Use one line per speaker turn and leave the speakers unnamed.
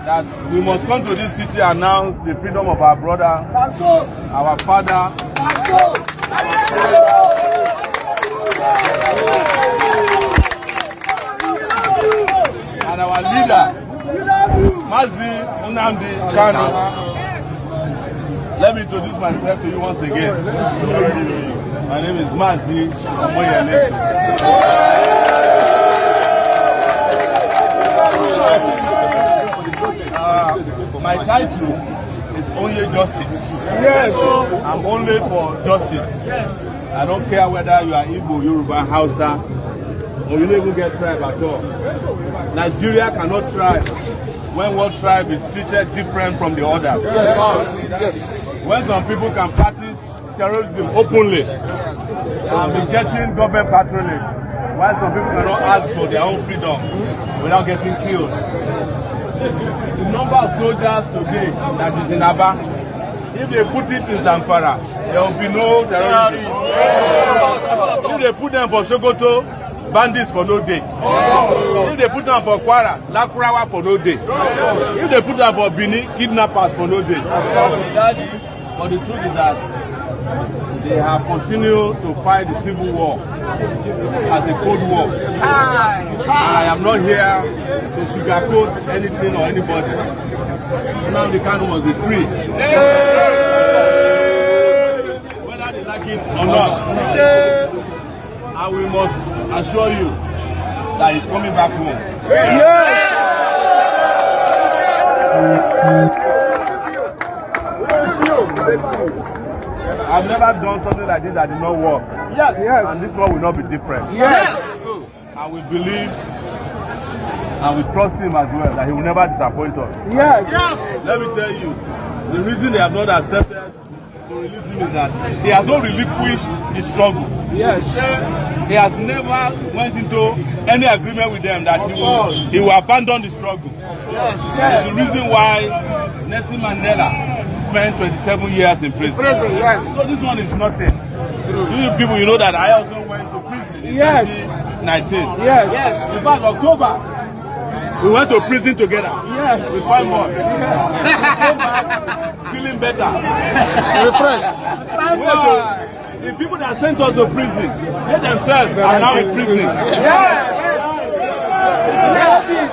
that we must come to this city and announce the freedom of our brother, our father, and our leader, MAZI NNAMDI KANU. Let me introduce myself to you once again. My name is MAZI NNAMDI. My title is only justice. Yes. I'm only for justice. Yes. I don't care whether you are Igbo, Yoruba, Hausa, or you don't even get tribe at all. Nigeria cannot thrive when one tribe is treated different from the other. Yes. Yes. When some people can practice terrorism openly and be getting government patronage, while some people cannot ask for their own freedom without getting killed. The number of soldiers today that is in Abia, if they put it in Zamfara, there will be no terrorism. If they put them for Sokoto, bandits for no day. If they put them for Kwara, Lakurawa for no day. If they put them for Bini, kidnappers for no day. But the truth is that they have continued to fight the civil war as a cold war. And I am not here to sugarcoat anything or anybody. Now the Kanu must be free. Whether they like it or not. And we must assure you that he's coming back home. Yes! I've never done something like this that did not work. Yes. Yes. And this one will not be different. Yes. And we believe and we trust him as well that he will never disappoint us. Yes. Yes. Let me tell you, the reason they have not accepted to release him is that he has not relinquished the struggle. Yes. He has never went into any agreement with them that he will abandon the struggle. Yes. Yes. The reason why Nelson Mandela spent 27 years in prison. Yes. So this one is nothing. You people, you know that I also went to prison in 2019. Yes. Yes. In fact, October, we went to prison together. Yes. With 5 more. Yes. Feeling better. Refreshed. The people that sent us to prison, they themselves are now in prison. Yes. Yes.